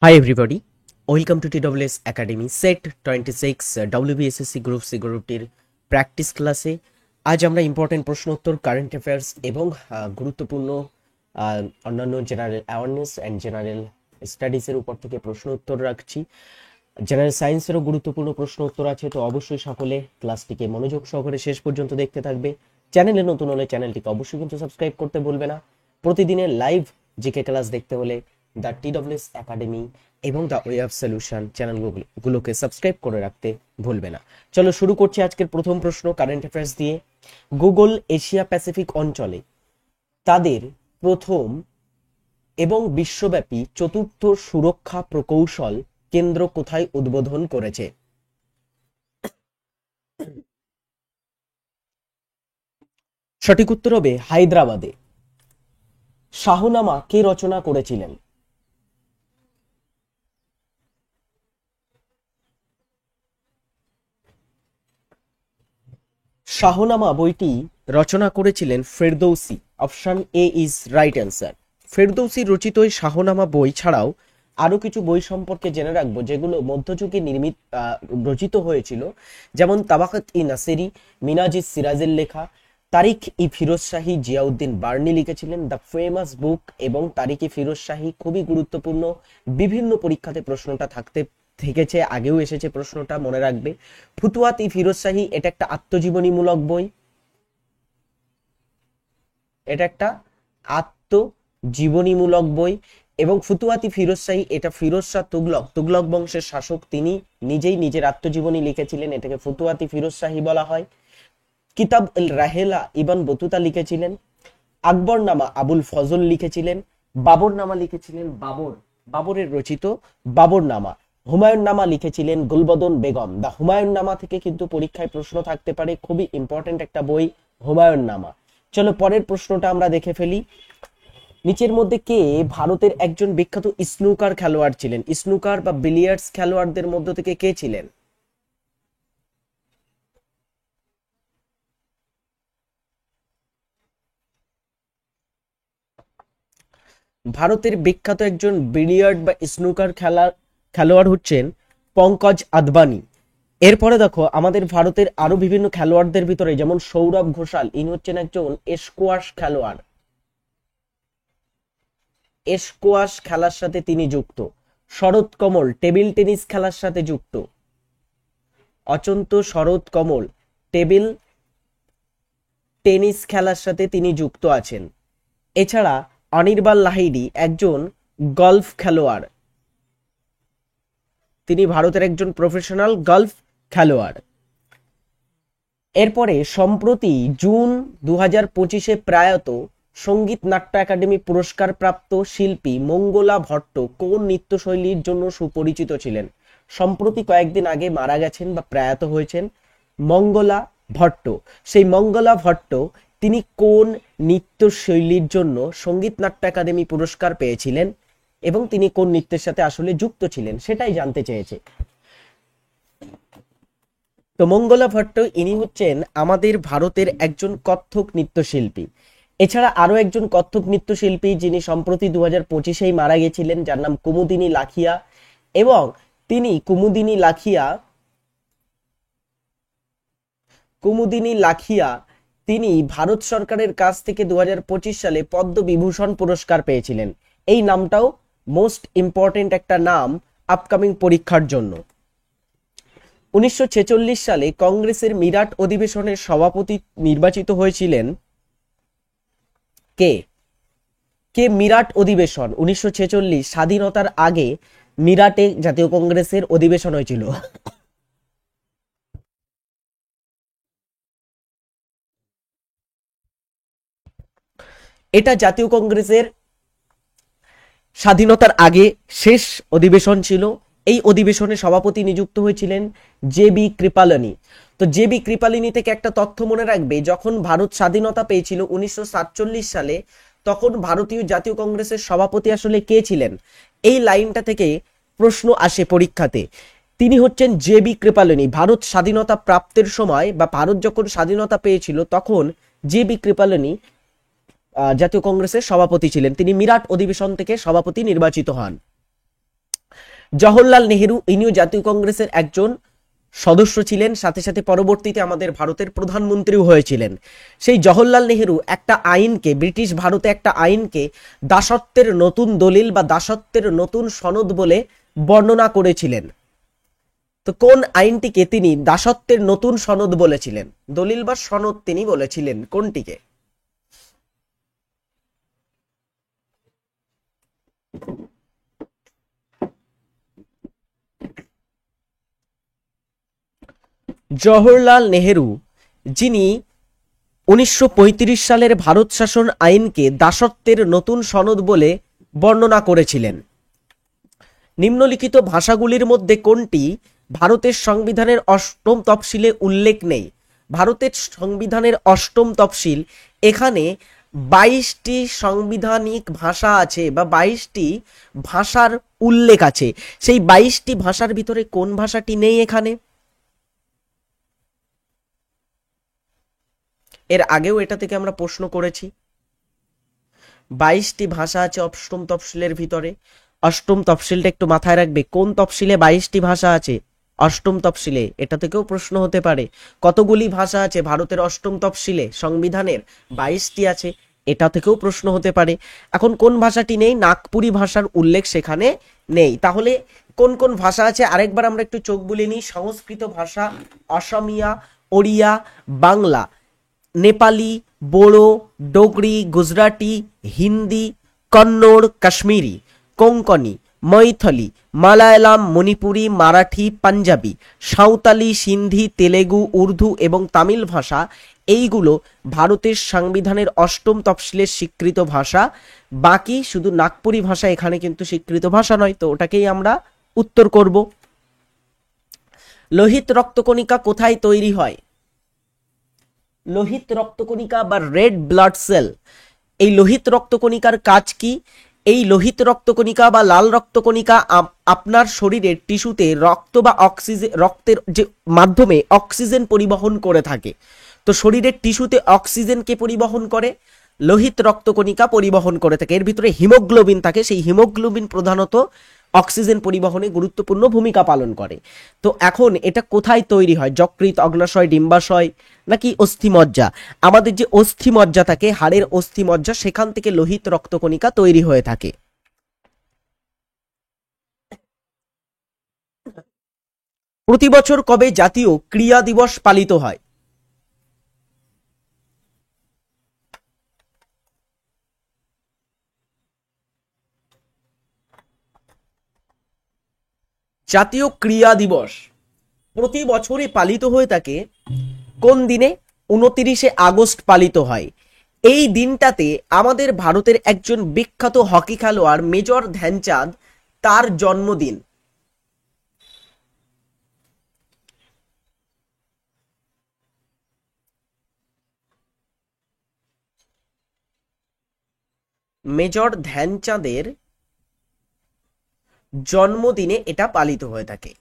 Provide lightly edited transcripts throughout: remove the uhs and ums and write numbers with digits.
Hi everybody, welcome to TWS Academy Set 26 WBSSC Group C গ্রুপটির practice ক্লাসে। আজ আমরা important প্রশ্ন উত্তর, কারেন্ট অ্যাফেয়ার্স এবং গুরুত্বপূর্ণ অন্যান্য জেনারেল অ্যাওয়ারনেস অ্যান্ড জেনারেল স্টাডিজের উপর থেকে প্রশ্ন উত্তর রাখছি। জেনারেল সায়েন্সেরও গুরুত্বপূর্ণ প্রশ্ন উত্তর আছে, তো অবশ্যই সকলে ক্লাসটিকে মনোযোগ সহকারে শেষ পর্যন্ত দেখতে থাকবে। চ্যানেলে নতুন হলে চ্যানেলটিকে অবশ্যই কিন্তু সাবস্ক্রাইব করতে ভুলবে না। প্রতিদিনের লাইভ জিকে ক্লাস দেখতে হলে দ্য TWS একাডেমি এবং দ্য ওয়ে অফ সলিউশন চ্যানেলগুলোকে সাবস্ক্রাইব করে রাখতে ভুলবে না। চলো শুরু করছি আজকের প্রথম প্রশ্ন কারেন্ট অ্যাফেয়ার্স দিয়ে। গুগল এশিয়া প্যাসিফিক অঞ্চলে তাদের প্রথম এবং বিশ্বব্যাপী চতুর্থ সুরক্ষা প্রকৌশল কেন্দ্র কোথায় উদ্বোধন করেছে? সঠিক উত্তর হবে হায়দ্রাবাদে। শাহনামা কে রচনা করেছিলেন? শাহনামা বইটি রচনা করেছিলেন Ferdousi. Option A is right answer. Ferdousi রচিত এই শাহনামা বই ছাড়াও আরো কিছু বই সম্পর্কে জেনে রাখবো যেগুলো মধ্যযুগে রচিত হয়েছিল, যেমন তাবাকাত ই নাসেরি, মিনাজি সিরাজের লেখা, তারিখ ই ফিরোজ শাহী জিয়াউদ্দিন বার্নি লিখেছিলেন দ্য ফেমাস বুক, এবং তারিখ ই ফিরোজ শাহী খুবই গুরুত্বপূর্ণ, বিভিন্ন পরীক্ষাতে প্রশ্নটা থেকেছে, আগেও এসেছে প্রশ্নটা, মনে রাখবে। ফুতুয়াত ই ফিরোজ শাহী এটা একটা আত্মজীবনীমূলক বই, এটা একটা আত্মজীবনীমূলক বই। এবং ফুতুয়াতি ফিরোজ শাহী এটা ফিরোজ শাহ তুগলক বংশের শাসক, তিনি নিজেই নিজের আত্মজীবনী লিখেছিলেন, এটাকে ফুতুয়াতি ফিরোজ শাহী বলা হয়। কিতাব এল রাহেলা ইবন বতুতা লিখেছিলেন। আকবর নামা আবুল ফজল লিখেছিলেন। বাবর নামা লিখেছিলেন বাবরের রচিত বাবর নামা। হুমায়ুন নামা লিখেছিলেন গুলবদন বেগম। দা হুমায়ুন নামা থেকে কিন্তু পরীক্ষায় প্রশ্ন থাকতে পারে, খুবই ইম্পর্টেন্ট একটা বই হুমায়ুন নামা। চলো পরের প্রশ্নটা আমরা দেখে ফেলি। নিচের মধ্যে কে ভারতের একজন বিখ্যাত স্নুকার খেলোয়াড় ছিলেন? স্নুকার বা বিলিয়ার্ডস খেলোয়াড়দের মধ্য থেকে কে ছিলেন? ভারতের বিখ্যাত একজন বিলিয়ার্ড বা স্নুকার খেলোয়াড় হচ্ছেন পঙ্কজ আদবানি। এরপরে দেখো আমাদের ভারতের আরো বিভিন্ন খেলোয়াড়দের ভিতরে যেমন সৌরভ ঘোষাল, ইনি হচ্ছেন একজন স্কোয়াশ খেলোয়াড়, স্কোয়াশ খেলার সাথে তিনি যুক্ত। শরৎ কমল টেবিল টেনিস খেলার সাথে যুক্ত। অচন্ত শরৎ কমল টেবিল টেনিস খেলার সাথে তিনি যুক্ত আছেন। এছাড়া অনির্বাণ লাহিড়ী একজন গলফ খেলোয়াড়, তিনি ভারতের একজন প্রফেশনাল গলফ খেলোয়াড়। এরপরে সম্প্রতি জুন 2025-এ প্রয়াত সঙ্গীত নাট্য একাডেমি পুরস্কার প্রাপ্ত শিল্পী মঙ্গলা ভট্ট কোন নৃত্যশৈলীর জন্য সুপরিচিত ছিলেন? সম্প্রতি কয়েকদিন আগে মারা গেছেন বা প্রয়াত হয়েছেন মঙ্গলা ভট্ট। সেই মঙ্গলা ভট্ট তিনি কোন নৃত্যশৈলীর জন্য সঙ্গীত নাট্য একাডেমি পুরস্কার পেয়েছিলেন এবং তিনি কোন নৃত্যের সাথে আসলে যুক্ত ছিলেন সেটাই জানতে চেয়েছে। তো মঙ্গলা ভট্ট ইনি হচ্ছেন আমাদের ভারতের একজন কত্থক নৃত্যশিল্পী। এছাড়া আরো একজন কত্থক নৃত্যশিল্পী যিনি সম্প্রতি 2025-এই মারা গেছিলেন, যার নাম কুমুদিনী লাখিয়া, এবং তিনি কুমুদিনী লাখিয়া তিনি ভারত সরকারের কাছ থেকে 2025 সালে পদ্মবিভূষণ পুরস্কার পেয়েছিলেন। এই নামটাও মোস্ট ইম্পর্টেন্ট একটা নাম আপকামিং পরীক্ষার জন্য। 1946 সালে কংগ্রেসের মিরাট অধিবেশনের সভাপতি নির্বাচিত হয়েছিলেন কে? মিরাট অধিবেশন 1946 স্বাধীনতার আগে মিরাটে জাতীয় কংগ্রেসের অধিবেশন হয়েছিল। এটা জাতীয় কংগ্রেসের স্বাধীনতার আগে শেষ অধিবেশন ছিল। এই অধিবেশনে সভাপতি নিযুক্ত হয়েছিলেন জে.বি. কৃপালিনী। তো জে.বি. কৃপালিনী থেকে একটা তথ্য মনে রাখবে, যখন ভারত স্বাধীনতা পেয়েছিল 1947 সালে, তখন ভারতীয় জাতীয় কংগ্রেসের সভাপতি আসলে কে ছিলেন? এই লাইনটা থেকে প্রশ্ন আসে পরীক্ষাতে। তিনি হচ্ছেন জে.বি. কৃপালিনী। ভারত স্বাধীনতা প্রাপ্তের সময় বা ভারত যখন স্বাধীনতা পেয়েছিল তখন জে.বি. কৃপালিনী জাতীয় কংগ্রেসের সভাপতি ছিলেন। তিনি মিরাট অধিবেশন থেকে সভাপতি নির্বাচিত হন। জওহরলাল নেহেরু ইনিও জাতীয় কংগ্রেসের একজন সদস্য ছিলেন, সাথে সাথে পরবর্তীতে আমাদের ভারতের প্রধানমন্ত্রীও হয়েছিলেন। সেই জওহরলাল নেহেরু একটা আইনকে, ব্রিটিশ ভারতে একটা আইনকে দাসত্বের নতুন দলিল বা দাসত্বের নতুন সনদ বলে বর্ণনা করেছিলেন। তো কোন আইনটিকে তিনি দাসত্বের নতুন সনদ বলেছিলেন? দলিল বা সনদ তিনি বলেছিলেন কোনটিকে? জওহরলাল নেহেরু, যিনি 1935 সালের ভারত শাসন আইনকে দাসত্বের নতুন সনদ বলে বর্ণনা করেছিলেন। নিম্নলিখিত ভাষাগুলির মধ্যে কোনটি ভারতের সংবিধানের অষ্টম তফসিলে উল্লেখ নেই? ভারতের সংবিধানের অষ্টম তফসিল, এখানে 22টি সাংবিধানিক ভাষা আছে বা 22টি ভাষার উল্লেখ আছে। সেই 22টি ভাষার ভিতরে কোন ভাষাটি নেই এখানে? এর আগেও এটা থেকে আমরা প্রশ্ন করেছি। 22টি ভাষা আছে অষ্টম তফসিলের ভিতরে। অষ্টম তফসিলটা একটু মাথায় রাখবে, কোন তফসিলে 22টি ভাষা আছে? অষ্টম তফসিলে। এটা থেকেও প্রশ্ন হতে পারে কতগুলি ভাষা আছে ভারতের অষ্টম তফসিলে? সংবিধানের 22টি আছে, এটা থেকেও প্রশ্ন হতে পারে। এখন কোন ভাষাটি নেই? নাগপুরি ভাষার উল্লেখ সেখানে নেই। তাহলে কোন কোন ভাষা আছে আরেকবার আমরা একটু চোখ বুলিয়ে নিই। সংস্কৃত ভাষা, অসমিয়া, ওড়িয়া, বাংলা, নেপালি, बोड़ो, डोगरी, गुजराती, हिंदी, कन्नड़, कश्मीरी, कोंकणी, मैथिली, মালায়ালাম, মণিপুরি, মারাঠি, পাঞ্জাবি, সাঁওতালি, সিন্ধি, তেলেগু, উর্দু এবং তামিল ভাষা, এইগুলো ভারতের সংবিধানের অষ্টম তফসিলের স্বীকৃত ভাষা। বাকি শুধু নাগপুরি ভাষা এখানে কিন্তু স্বীকৃত ভাষা নয়, তো ওটাকেই আমরা উত্তর করব। লোহিত রক্তকণিকা কোথায় তৈরি হয়? লোহিত রক্তকণিকা বা রেড ব্লাড সেল, এই লোহিত রক্তকণিকার কাজ কি? এই লোহিত রক্তকণিকা বা লাল রক্তকণিকা আপনার শরীরের টিস্যুতে রক্ত বা অক্সিজেন, রক্তের যে মাধ্যমে অক্সিজেন পরিবহন করে থাকে। তো শরীরের টিস্যুতে অক্সিজেনকে পরিবহন করে লোহিত রক্তকণিকা পরিবহন করে থাকে। এর ভিতরে হিমোগ্লোবিন থাকে, সেই হিমোগ্লোবিন প্রধানত অক্সিজেন পরিবহনে গুরুত্বপূর্ণ ভূমিকা পালন করে। তো এখন এটা কোথায় তৈরি হয়? যকৃৎ, অগ্নাশয়, ডিম্বাশয় নাকি অস্থিমজ্জা? আমাদের যে অস্থিমজ্জা থাকে, হাড়ের অস্থিমজ্জা, সেখান থেকে লোহিত রক্তকণিকা তৈরি হয়ে থাকে। প্রতি বছর কবে জাতীয় ক্রীড়া দিবস পালিত হয়? জাতীয় ক্রীড়া দিবস প্রতি বছরই পালিত হয়ে থাকে কোন দিনে? 29শে আগস্ট পালিত হয়। এই দিনটাতে আমাদের ভারতের একজন বিখ্যাত হকি খেলোয়াড় মেজর ধ্যানচাঁদ, তার জন্মদিন। মেজর ধ্যানচাঁদের জন্মদিনে এটা পালিত হয়ে থাকে।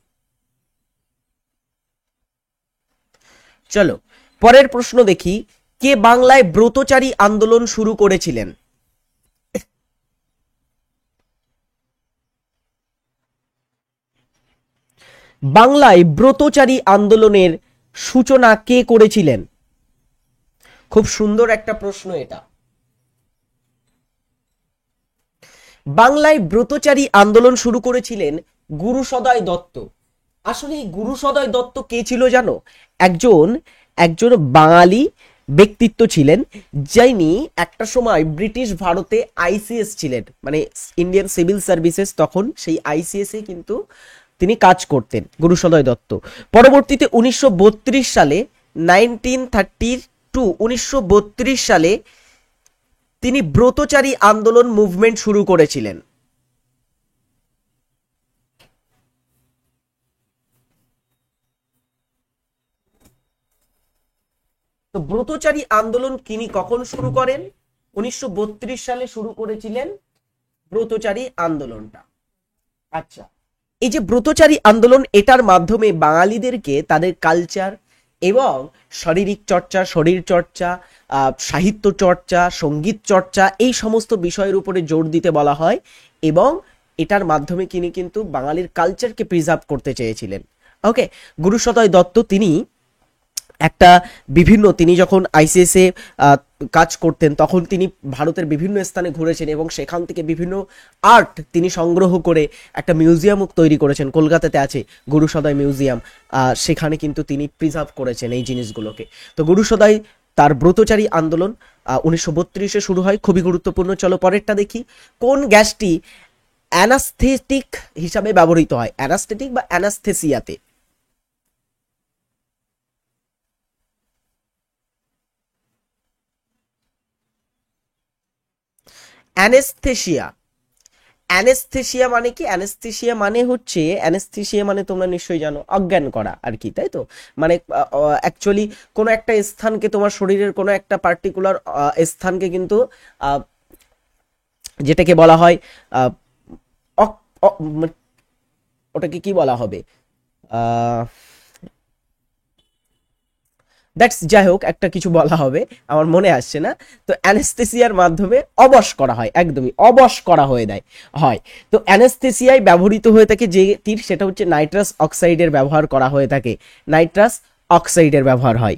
চলো পরের প্রশ্ন দেখি। কে বাংলায় ব্রতচারী আন্দোলন শুরু করেছিলেন? বাংলায় ব্রতচারী আন্দোলনের সূচনা কে করেছিলেন? খুব সুন্দর একটা প্রশ্ন এটা। বাংলায় ব্রতচারী আন্দোলন শুরু করেছিলেন গুরুসদয় দত্ত। আসলে এই গুরুসদয় দত্ত কে ছিল জানো? একজন একজন বাঙালি ব্যক্তিত্ব ছিলেন, যিনি একটা সময় ব্রিটিশ ভারতে আইসিএস ছিলেন, মানে ইন্ডিয়ান সিভিল সার্ভিসেস, তখন সেই আইসিএস এ কিন্তু তিনি কাজ করতেন, গুরুসদয় দত্ত। পরবর্তীতে 1932 সালে 1932 সালে তিনি ব্রতচারী আন্দোলন মুভমেন্ট শুরু করেছিলেন। তো ব্রতচারী আন্দোলন তিনি কখন শুরু করেন? 1932 সালে শুরু করেছিলেন ব্রতচারী আন্দোলনটা। আচ্ছা, এই যে ব্রতচারী আন্দোলন, এটার মাধ্যমে বাঙালিদেরকে তাদের কালচার এবং শারীরিক চর্চা, শরীর চর্চা, সাহিত্য চর্চা, সঙ্গীত চর্চা, এই সমস্ত বিষয়ের উপরে জোর দিতে বলা হয় এবং এটার মাধ্যমে তিনি কিন্তু বাঙালির কালচারকে প্রিজার্ভ করতে চেয়েছিলেন। ওকে, গুরুসদয় দত্ত তিনি একটা তিনি যখন আইসিএসে কাজ করতেন তখন তিনি ভারতের বিভিন্ন স্থানে ঘুরেছেন এবং সেখান থেকে বিভিন্ন আর্ট তিনি সংগ্রহ করে একটা মিউজিয়াম তৈরি করেছেন, কলকাতাতে আছে গুরুসদয় মিউজিয়াম। সেখানে কিন্তু তিনি প্রিজার্ভ করেছেন এই জিনিসগুলোকে। তো গুরুসদয় তার ব্রতচারী আন্দোলন 1932-এ শুরু হয়, খুবই গুরুত্বপূর্ণ। চলো পরেরটা দেখি, কোন গ্যাসটি অ্যানাস্থেটিক হিসাবে ব্যবহৃত হয়, অ্যানাস্থেটিক বা অ্যানাস্থেসিয়াতে? অ্যানেস্থেসিয়া। অ্যানেস্থেসিয়া মানে কি? অ্যানেস্থেসিয়া মানে হচ্ছে, অ্যানেস্থেসিয়া মানে তোমরা নিশ্চয়ই জানো, অজ্ঞান করা আর কি, তাই তো? মানে অ্যাকচুয়ালি কোনো একটা স্থানকে, তোমার শরীরের কোনো একটা পার্টিকুলার স্থানকে কিন্তু যেটাকে বলা হয় ওটাকে কি বলা হবে, দ্যাটস, যাই হোক একটা কিছু বলা হবে, আমার মনে আসছে না। তো অ্যানেস্থেসিয়ার মাধ্যমে অবশ করা হয়, একদমই অবশ করা হয়ে দেয় হয়। তো অ্যানেস্থেসিয়ায় ব্যবহৃত হয়ে থাকে যেটির, সেটা হচ্ছে নাইট্রাস অক্সাইডের ব্যবহার করা হয়ে থাকে, নাইট্রাস অক্সাইডের ব্যবহার হয়।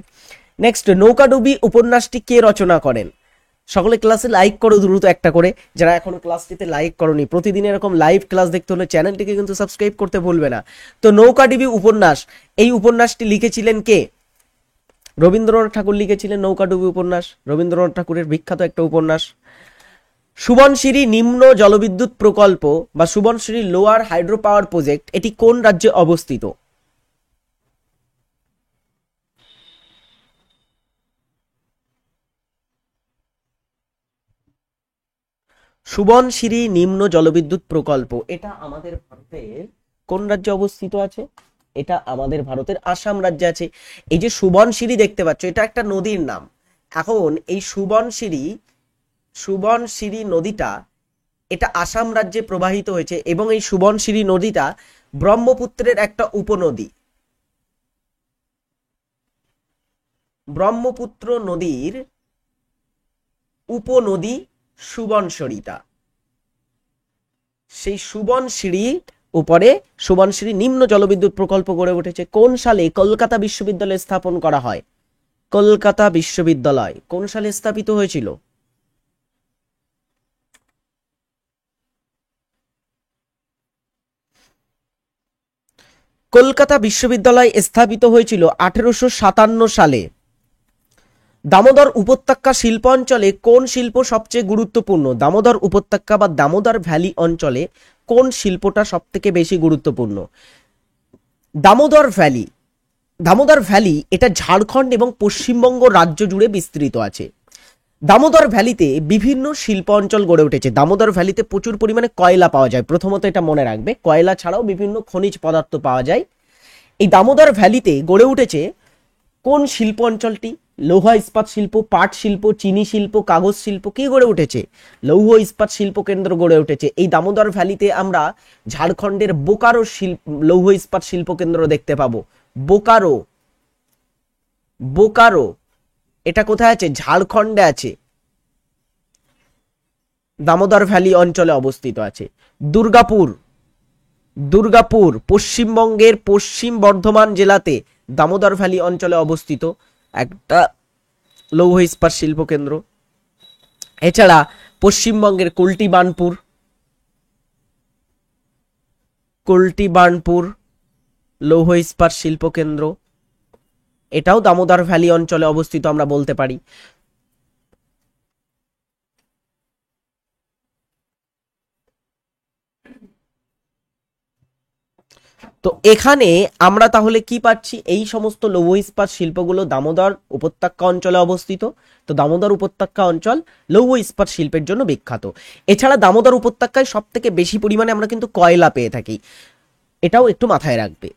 নেক্সট, নৌকাডুবি উপন্যাসটি কে রচনা করেন? সকলে ক্লাসে লাইক করো দ্রুত একটা করে, যারা এখনো ক্লাসটিতে লাইক করোনি। প্রতিদিন এরকম লাইভ ক্লাস দেখতে হলে চ্যানেলটিকে কিন্তু সাবস্ক্রাইব করতে ভুলবে না। তো নৌকাডুবি উপন্যাস, এই উপন্যাসটি লিখেছিলেন কে? রবীন্দ্রনাথ ঠাকুর লিখেছিলেন নৌকাডুবি উপন্যাস, রবীন্দ্রনাথ ঠাকুরের বিখ্যাত একটা উপন্যাস। সুবনশিরি নিম্ন জলবিদ্যুৎ প্রকল্প বা Subansiri lower hydro power project, এটি কোন রাজ্যে অবস্থিত? সুবনশিরি নিম্ন জলবিদ্যুৎ প্রকল্প, এটা আমাদের ভারতের কোন রাজ্যে অবস্থিত আছে? এটা আমাদের ভারতের আসাম রাজ্যে আছে। এই যে সুবনশিরি দেখতে পাচ্ছ, এটা একটা নদীর নাম। এখন এই সুবনশিরি নদীটা, এটা আসাম রাজ্যে প্রবাহিত হয়েছে এবং এই সুবনশিরি নদীটা ব্রহ্মপুত্রের একটা উপনদী। ব্রহ্মপুত্র নদীর উপনদী সুবনশিরিটা। সেই সুবনশিরি উপরে সুবনশিরি নিম্ন জলবিদ্যুৎ প্রকল্প গড়ে উঠেছে। কোন সালে কলকাতা বিশ্ববিদ্যালয় স্থাপন করা হয়? কলকাতা বিশ্ববিদ্যালয় কোন সালে স্থাপিত হয়েছিল? কলকাতা বিশ্ববিদ্যালয় স্থাপিত হয়েছিল 1857 সালে। দামোদর উপত্যকা শিল্প অঞ্চলে কোন শিল্প সবচেয়ে গুরুত্বপূর্ণ? দামোদর উপত্যকা বা দামোদর ভ্যালি অঞ্চলে কোন শিল্পটা সব থেকে বেশি গুরুত্বপূর্ণ? দামোদর ভ্যালি, দামোদর ভ্যালি এটা ঝাড়খণ্ড এবং পশ্চিমবঙ্গ রাজ্য জুড়ে বিস্তৃত আছে। দামোদর ভ্যালিতে বিভিন্ন শিল্প অঞ্চল গড়ে উঠেছে। দামোদর ভ্যালিতে প্রচুর পরিমাণে কয়লা পাওয়া যায়, প্রথমত এটা মনে রাখবে, কয়লা ছাড়াও বিভিন্ন খনিজ পদার্থ পাওয়া যায়। এই দামোদর ভ্যালিতে গড়ে উঠেছে কোন শিল্প অঞ্চলটি? লৌহ ইস্পাত শিল্প, পাট শিল্প, চিনি শিল্প, কাগজ শিল্প, কি গড়ে উঠেছে? লৌহ ইস্পাত শিল্প কেন্দ্র গড়ে উঠেছে। এই দামোদর ভ্যালিতে আমরা ঝাড়খণ্ডের বোকারো লৌহ ইস্পাত শিল্প কেন্দ্র দেখতে পাবো। বোকারো, বোকারো এটা কোথায় আছে? ঝাড়খণ্ডে আছে, দামোদর ভ্যালি অঞ্চলে অবস্থিত আছে। দুর্গাপুর, দুর্গাপুর পশ্চিমবঙ্গের পশ্চিম বর্ধমান জেলাতে দামোদর ভ্যালি অঞ্চলে অবস্থিত একটা লৌহ ইস্পাত শিল্প কেন্দ্র। এছাড়া পশ্চিমবঙ্গের কুলটি বার্নপুর লৌহ ইস্পাত শিল্প কেন্দ্র, এটাও দামোদর ভ্যালি অঞ্চলে অবস্থিত আমরা বলতে পারি। তো এখানে আমরা তাহলে কি পাচ্ছি? এই সমস্ত লৌহ ইস্পাত শিল্পগুলো দামোদর উপত্যকা অঞ্চলে অবস্থিত। তো দামোদর উপত্যকা অঞ্চল লৌহ ইস্পাত শিল্পের জন্য বিখ্যাত। এছাড়া দামোদর উপত্যকায় সব থেকে বেশি পরিমাণে আমরা কিন্তু কয়লা পেয়ে থাকি, এটাও একটু মাথায় রাখবে।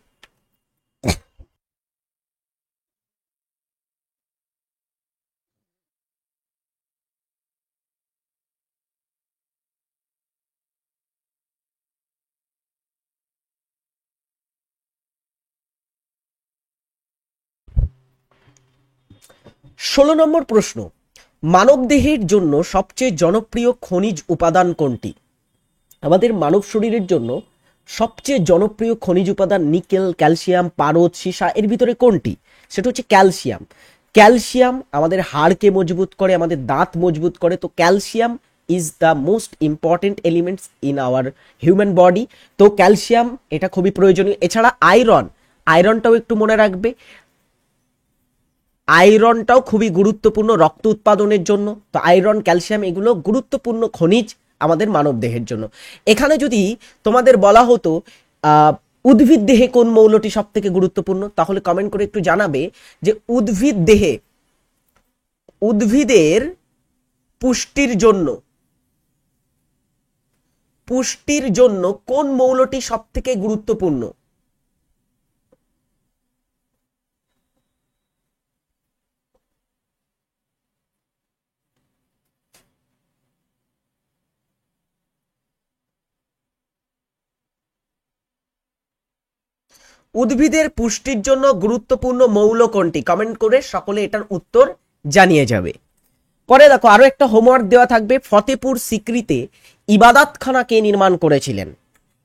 ষোলো নম্বর প্রশ্ন, মানবদেহের জন্য সবচেয়ে জনপ্রিয় খনিজ উপাদান কোনটি? আমাদের মানব শরীরের জন্য সবচেয়ে জনপ্রিয় খনিজ উপাদান নিকেল, ক্যালসিয়াম, পারদ, সীসা, এর ভিতরে কোনটি? সেটা হচ্ছে ক্যালসিয়াম। ক্যালসিয়াম আমাদের হাড়কে মজবুত করে, আমাদের দাঁত মজবুত করে। তো calcium is the most important elements in our human body. তো ক্যালসিয়াম এটা খুবই প্রয়োজনীয়। এছাড়া আয়রন, আয়রনটাও একটু মনে রাখবে, আয়রনটাও খুবই গুরুত্বপূর্ণ রক্ত উৎপাদনের জন্য। তো আয়রন, ক্যালসিয়াম এগুলো গুরুত্বপূর্ণ খনিজ আমাদের মানব দেহের জন্য। এখানে যদি তোমাদের বলা হতো উদ্ভিদ দেহে কোন মৌলটি সব থেকে গুরুত্বপূর্ণ, তাহলে কমেন্ট করে একটু জানাবে যে উদ্ভিদ দেহে, উদ্ভিদের পুষ্টির জন্য, পুষ্টির জন্য কোন মৌলটি সব থেকে গুরুত্বপূর্ণ। উদ্ভিদের পুষ্টির জন্য গুরুত্বপূর্ণ মৌল কোনটি? কমেন্ট করে সকলে এটার উত্তর জানিয়ে যাবে। পরে দেখো আরো একটা হোমওয়ার্ক দেওয়া থাকবে। ফতেপুর সিক্রিতে ইবাদতখানা কে নির্মাণ করেছিলেন?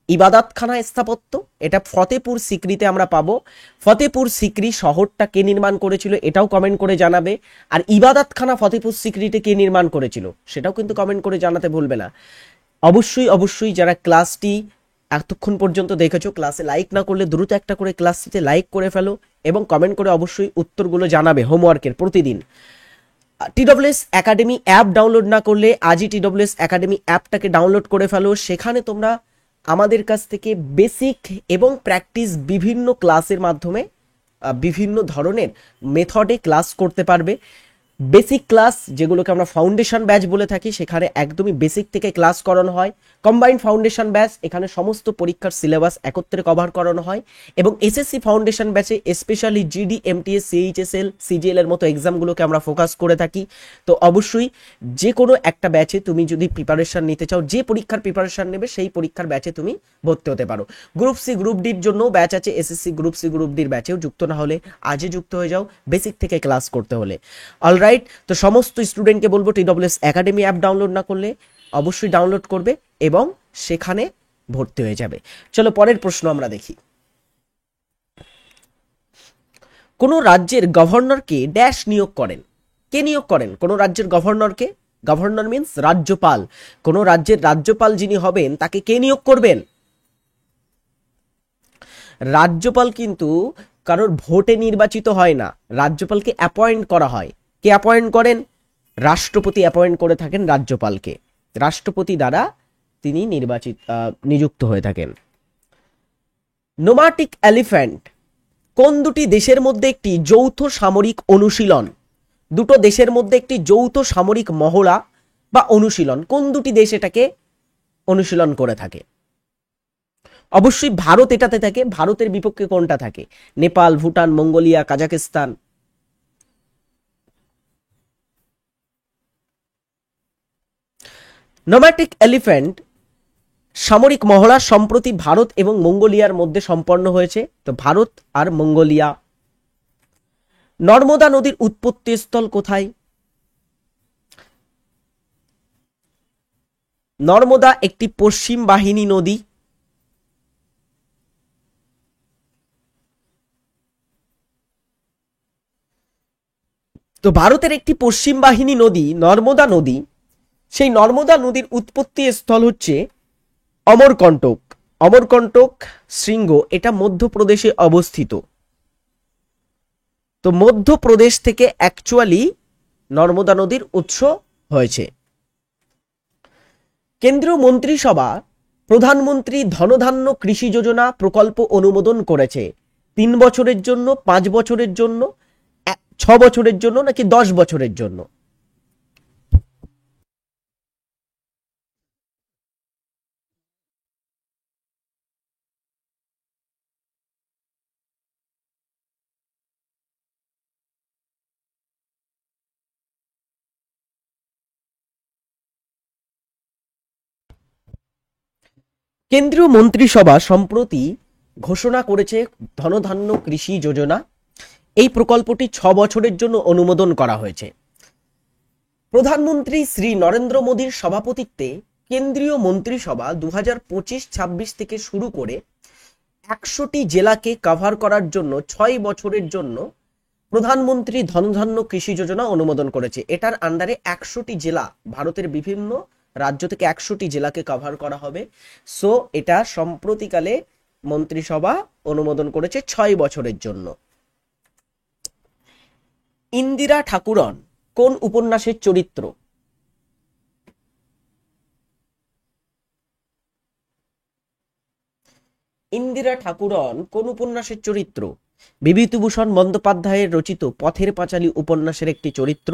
ইবাদতখানা স্থাপত্য, এটা ফতেপুর সিক্রিতে আমরা পাবো। ফতেপুর সিক্রি শহরটা কে নির্মাণ করেছিল এটাও কমেন্ট করে জানাবে। আর ইবাদতখানা ফতেপুর সিক্রিতে কে নির্মাণ করেছিল সেটাও কিন্তু কমেন্ট করে জানাতে ভুলবে না। অবশ্যই অবশ্যই যারা ক্লাসটি এতক্ষণ পর্যন্ত দেখেছো, ক্লাসে লাইক না করলে দ্রুত একটা করে ক্লাসটিতে লাইক করে ফেলো এবং কমেন্ট করে অবশ্যই উত্তরগুলো জানাবে হোমওয়ার্কের প্রতিদিন। টিডব্লিউএস একাডেমি অ্যাপ ডাউনলোড না করলে আজই টিডব্লিউএস একাডেমি অ্যাপটাকে ডাউনলোড করে ফেলো। সেখানে তোমরা আমাদের কাছ থেকে বেসিক এবং প্র্যাকটিস বিভিন্ন ক্লাসের মাধ্যমে বিভিন্ন ধরনের মেথডে ক্লাস করতে পারবে। বেসিক ক্লাস যেগুলোকে আমরা ফাউন্ডেশন ব্যাচ বলে থাকি, সেখানে একদমই বেসিক থেকে ক্লাস করানো হয়। কম্বাইন্ড ফাউন্ডেশন ব্যাচ, এখানে সমস্ত পরীক্ষার সিলেবাস একত্রে কভার করানো হয়। এবং এসএসসি ফাউন্ডেশন ব্যাচে specially GD, MTS, CHSL, CGL এর মতো এক্সামগুলোকে আমরা ফোকাস করে থাকি। তো অবশ্যই যে কোনো একটা ব্যাচে তুমি যদি প্রিপারেশন নিতে চাও, যে পরীক্ষার প্রিপারেশন নেবে সেই পরীক্ষার ব্যাচে তুমি ভর্তি হতে পারো। গ্রুপ সি, গ্রুপ ডির জন্য ব্যাচ আছে। এসএসসি গ্রুপ সি, গ্রুপ ডির ব্যাচেও যুক্ত না হলে আজই যুক্ত হয়ে যাও বেসিক থেকে ক্লাস করতে হলে। অলরাইট, তো সমস্ত স্টুডেন্টকে বলবো টিডব্লিউএস একাডেমি অ্যাপ ডাউনলোড না করলে অবশ্যই ডাউনলোড করবে এবং সেখানে ভর্তি হয়ে যাবে। চলো পরের প্রশ্ন আমরা দেখি। কোন রাজ্যের গভর্নরকে ড্যাশ নিয়োগ করেন? কে নিয়োগ করেন কোন রাজ্যের গভর্নরকে? গভর্নর মিন্স রাজ্যপাল। কোন রাজ্যের রাজ্যপাল যিনি হবেন তাকে কে নিয়োগ করবেন? রাজ্যপাল কিন্তু কারোর ভোটে নির্বাচিত হয় না, রাজ্যপালকে অ্যাপয়েন্ট করা হয়। কে অ্যাপয়েন্ট করেন? রাষ্ট্রপতি অ্যাপয়েন্ট করে থাকেন রাজ্যপালকে। রাষ্ট্রপতি দ্বারা তিনি নিযুক্ত হয়ে থাকেন। নোমাটিক এলিফ্যান্ট কোন দুটি দেশের মধ্যে একটি যৌথ সামরিক অনুশীলন? দুটো দেশের মধ্যে একটি যৌথ সামরিক মহড়া বা অনুশীলন, কোন দুটি দেশ এটাকে অনুশীলন করে থাকে? অবশ্যই ভারত এটাতে থাকে। ভারতের বিপক্ষে কোনটা থাকে? Nepal, Bhutan, Mongolia, Kazakhstan. Nomadic elephant সামরিক মহড়া সম্প্রতি ভারত এবং মঙ্গোলিয়ার মধ্যে সম্পন্ন হয়েছে। তো ভারত আর মঙ্গোলিয়া। নর্মদা নদীর উৎপত্তি স্থল কোথায়? নর্মদা একটি পশ্চিম বাহিনী নদী। তো ভারতের একটি পশ্চিম বাহিনী নদী নর্মদা নদী। সেই নর্মদা নদীর উৎপত্তি স্থল হচ্ছে অমরকন্টক। অমরকন্টক শৃঙ্গ, এটা মধ্যপ্রদেশে অবস্থিত। তো মধ্যপ্রদেশ থেকে অ্যাকচুয়ালি নর্মদা নদীর উৎস হয়েছে। কেন্দ্রীয় মন্ত্রিসভা প্রধানমন্ত্রী ধনধান্য কৃষি যোজনা প্রকল্প অনুমোদন করেছে 3 বছরের জন্য, 5 বছরের জন্য, 6 বছরের জন্য নাকি 10 বছরের জন্য? কেন্দ্রীয় মন্ত্রিসভা সম্প্রতি ঘোষণা করেছে ধনধান্য কৃষি যোজনা। এই প্রকল্পটি 6 বছরের জন্য অনুমোদন করা হয়েছে। প্রধানমন্ত্রী শ্রী নরেন্দ্র মোদীর সভাপতিত্বে কেন্দ্রীয় মন্ত্রিসভা 2025-26 থেকে শুরু করে 100টি জেলাকে কভার করার জন্য 6 বছরের জন্য প্রধানমন্ত্রী ধনধান্য কৃষি যোজনা অনুমোদন করেছে। এটার আন্ডারে 100টি জেলা, ভারতের বিভিন্ন রাজ্য থেকে 100টি জেলাকে কভার করা হবে। সো এটা সম্প্রতিকালে মন্ত্রিসভা অনুমোদন করেছে 6 বছরের জন্য। ইন্দিরা ঠাকুরন কোন উপন্যাসের চরিত্র? ইন্দিরা ঠাকুরন কোন উপন্যাসের চরিত্র? বিভূতিভূষণ বন্দ্যোপাধ্যায়ের রচিত পথের পাঁচালী উপন্যাসের একটি চরিত্র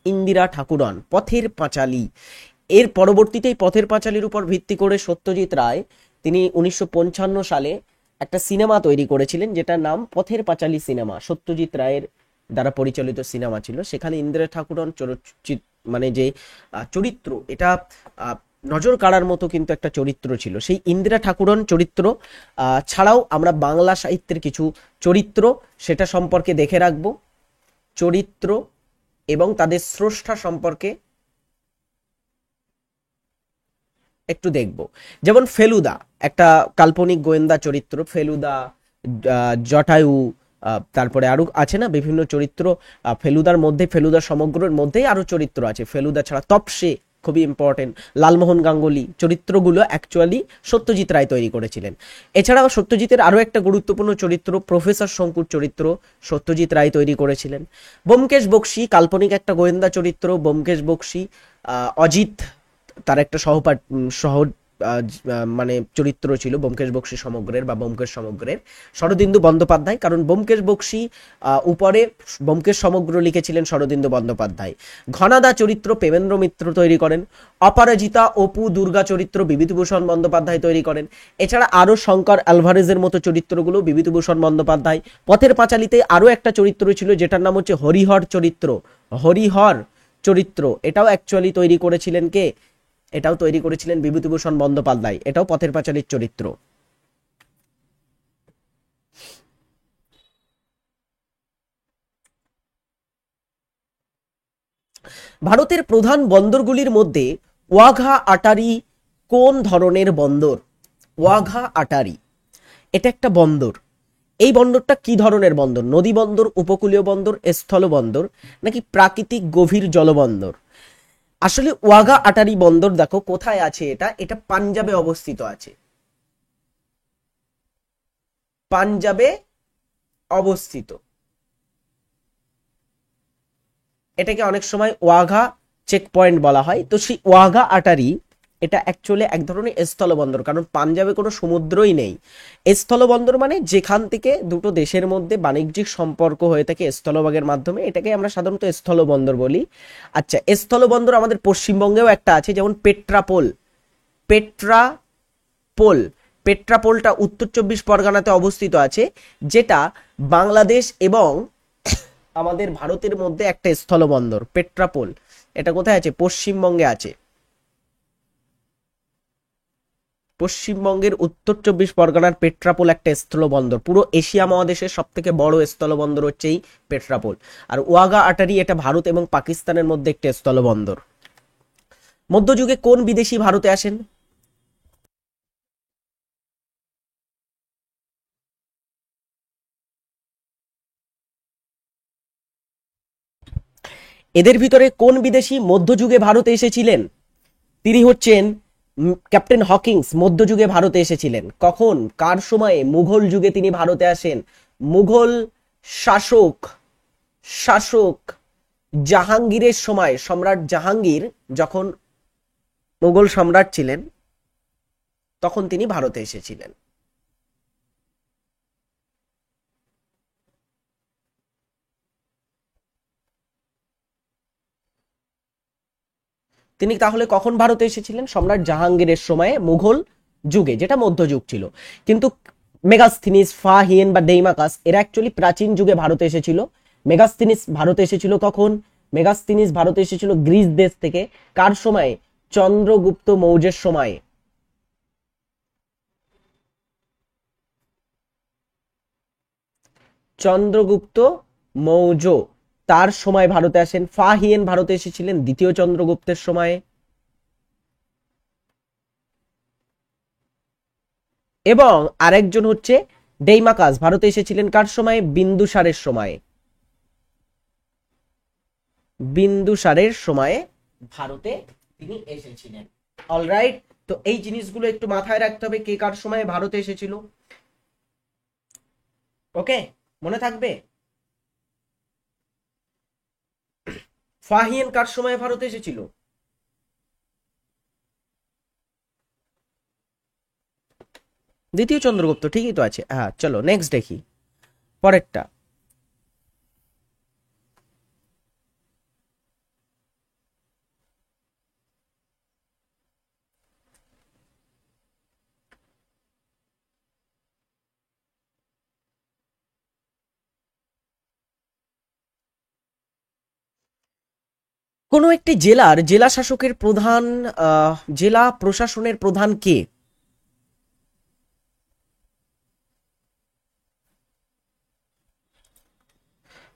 ইন্দিরা ঠাকুরন। পথের পাঁচালী, এর পরবর্তীতেই পথের পাঁচালীর উপর ভিত্তি করে সত্যজিৎ রায় তিনি 1955 সালে একটা সিনেমা তৈরি করেছিলেন, যেটার নাম পথের পাঁচালী সিনেমা। সত্যজিৎ রায়ের দ্বারা পরিচালিত সিনেমা ছিল। সেখানে ইন্দিরা ঠাকুরন মানে যে চরিত্র, এটা নজর কাড়ার মতো কিন্তু একটা চরিত্র ছিল। সেই ইন্দিরা ঠাকুরন চরিত্র ছাড়াও আমরা বাংলা সাহিত্যের কিছু চরিত্র সেটা সম্পর্কে দেখে রাখবো, চরিত্র এবং তাদের স্রষ্টা সম্পর্কে একটু দেখব। যেমন ফেলুদা, একটা কাল্পনিক গোয়েন্দা চরিত্র। ফেলুদা, জটায়ু, তারপরে আরো আছে না বিভিন্ন চরিত্র। ফেলুদার মধ্যে, ফেলুদা সমগ্রের মধ্যেই আরো চরিত্র আছে। ফেলুদা ছাড়া তপসে খুবই ইম্পর্টেন্ট, লালমোহন গাঙ্গুলি, চরিত্রগুলো অ্যাকচুয়ালি সত্যজিৎ রায় তৈরি করেছিলেন। এছাড়াও সত্যজিতের আরো একটা গুরুত্বপূর্ণ চরিত্র প্রফেসর শঙ্কুর চরিত্র সত্যজিৎ রায় তৈরি করেছিলেন। ব্যোমকেশ বক্সী, কাল্পনিক একটা গোয়েন্দা চরিত্র। ব্যোমকেশ বক্সী, অজিত তার একটা মানে চরিত্র ছিল ব্যোমকেশ বক্সী সমগ্রের বা ব্যোমকেশ সমগ্রের। শরদিন্দু বন্দ্যোপাধ্যায়, কারণ ব্যোমকেশ বক্সী উপরে ব্যোমকেশ সমগ্র লিখেছিলেন শরদিন্দু বন্দ্যোপাধ্যায়। ঘনাদা চরিত্র প্রেমেন্দ্র মিত্র তৈরি করেন। অপরাজিতা, অপু, দুর্গা চরিত্র বিভূতিভূষণ বন্দ্যোপাধ্যায় তৈরি করেন। এছাড়া আরো শঙ্কর আলভারেজের মতো চরিত্রগুলো বিভূতিভূষণ বন্দ্যোপাধ্যায়। পথের পাঁচালীতে আরো একটা চরিত্র ছিল যেটার নাম হচ্ছে হরিহর চরিত্র। হরিহর চরিত্র এটাও অ্যাকচুয়ালি তৈরি করেছিলেন কে? এটাও তৈরি করেছিলেন বিভূতিভূষণ বন্দ্যোপাধ্যায়। এটাও পথের পাঁচালীর চরিত্র। ভারতের প্রধান বন্দরগুলির মধ্যে ওয়াঘা আটারি কোন ধরনের বন্দর? ওয়াঘা আটারি এটা একটা বন্দর। এই বন্দরটা কি ধরনের বন্দর? নদী বন্দর, উপকূলীয় বন্দর, স্থল বন্দর, নাকি প্রাকৃতিক গভীর জলবন্দর? আসলে ওয়াঘা আটারি বন্দর দেখো কোথায় আছে। এটা এটা পাঞ্জাবে অবস্থিত আছে। পাঞ্জাবে অবস্থিত। এটাকে অনেক সময় ওয়াঘা চেক পয়েন্ট বলা হয়। তো সেই ওয়াঘা আটারি এটা অ্যাকচুয়ালি এক ধরনের স্থলবন্দর, কারণ পাঞ্জাবে কোনো সমুদ্রই নেই। স্থলবন্দর মানে যেখান থেকে দুটো দেশের মধ্যে বাণিজ্যিক সম্পর্ক হয়ে থাকে স্থলভাগের মাধ্যমে, এটাকে আমরা সাধারণত স্থলবন্দর বলি। আচ্ছা, স্থলবন্দর আমাদের পশ্চিমবঙ্গেও একটা আছে, যেমন পেট্রাপোল। পেট্রাপোল পেট্রাপোলটা উত্তর 24 পরগনাতে অবস্থিত আছে, যেটা বাংলাদেশ এবং আমাদের ভারতের মধ্যে একটা স্থলবন্দর। পেট্রাপোল এটা কোথায় আছে? পশ্চিমবঙ্গে আছে। পশ্চিমবঙ্গের উত্তর 24 পরগনার পেট্রাপোল একটা স্থলবন্দর। পুরো এশিয়া মহাদেশের সব থেকে বড় স্থলবন্দর হচ্ছে এই পেট্রাপোল। আর ওয়াঘা আটারি এটা ভারত এবং পাকিস্তানের মধ্যে একটা স্থলবন্দর। মধ্যযুগে কোন বিদেশি ভারতে আসেন? এদের ভিতরে কোন বিদেশি মধ্যযুগে ভারতে এসেছিলেন? তিনি হচ্ছেন ক্যাপ্টেন হকিংস। মধ্যযুগে ভারতে এসেছিলেন। কখন, কার সময়ে? মুঘল যুগে তিনি ভারতে আসেন। মুঘল শাসক শাসক জাহাঙ্গীরের সময়, সম্রাট জাহাঙ্গীর যখন মুঘল সম্রাট ছিলেন তখন তিনি ভারতে এসেছিলেন। তিনি তাহলে কখন ভারতে এসেছিলেন? সম্রাট জাহাঙ্গীরের সময়ে, মুঘল যুগে, যেটা মধ্যযুগ ছিল। কিন্তু মেগাস্থিনিস, ফাহিয়েন বা ডেইমাকাস এরা অ্যাকচুয়ালি প্রাচীন যুগে ভারতে এসেছিল। মেগাস্থিনিস ভারতে এসেছিল কখন? মেগাস্থিনিস ভারতে এসেছিল গ্রিস দেশ থেকে। কার সময়ে? চন্দ্রগুপ্ত মৌর্যের সময়ে। চন্দ্রগুপ্ত মৌর্য তার সময় ভারতে আসেন। ফাহিয়েন ভারতে এসেছিলেন দ্বিতীয় চন্দ্রগুপ্তের সময়ে। এবং আরেকজন হচ্ছে ডেইমাকাস, ভারতে এসেছিলেন কার সময়? বিন্দুসারের সময়। বিন্দুসারের সময়ে ভারতে তিনি এসেছিলেন। অলরাইট, তো এই জিনিসগুলো একটু মাথায় রাখতে হবে, কে কার সময় ভারতে এসেছিল। ওকে, মনে থাকবে। ফাহিয়ান কার সময় ভারতে এসেছিল? দ্বিতীয় চন্দ্রগুপ্ত, ঠিকই তো আছে। হ্যাঁ, চলো নেক্সট দেখি পরেরটা। কোনো একটি জেলার জেলা শাসকের প্রধান, জেলা প্রশাসনের প্রধান কে?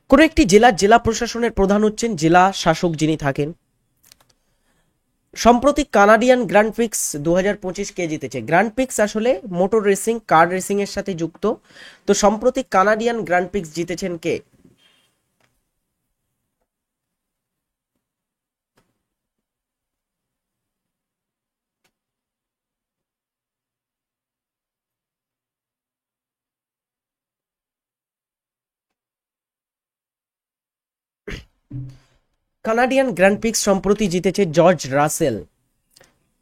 কোনো একটি জেলার জেলা প্রশাসনের প্রধান হচ্ছেন জেলা শাসক, যিনি থাকেন। সম্প্রতি কানাডিয়ান গ্র্যান্ড প্রিক্স 2025 কে জিতেছে? গ্র্যান্ড প্রিক্স আসলে মোটর রেসিং, কার রেসিং এর সাথে যুক্ত। তো সম্প্রতি কানাডিয়ান গ্র্যান্ড প্রিক্স জিতেছেন কে? কানাডিয়ান গ্র্যান্ড প্রিক্স সম্প্রতি জিতেছে George Russell.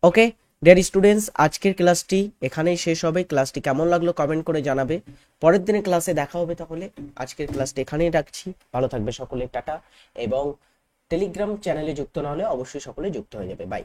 Okay dear students, আজকের ক্লাসটি এখানেই শেষ হবে। ক্লাসটি কেমন লাগলো কমেন্ট করে জানাবে। পরের দিনের ক্লাসে দেখা হবে। তাহলে আজকের ক্লাসটি এখানেই রাখছি। ভালো থাকবে সকলে, টাটা। এবং টেলিগ্রাম চ্যানেলে যুক্ত না হলে অবশ্যই সকলে যুক্ত হয়ে যাবে। বাই।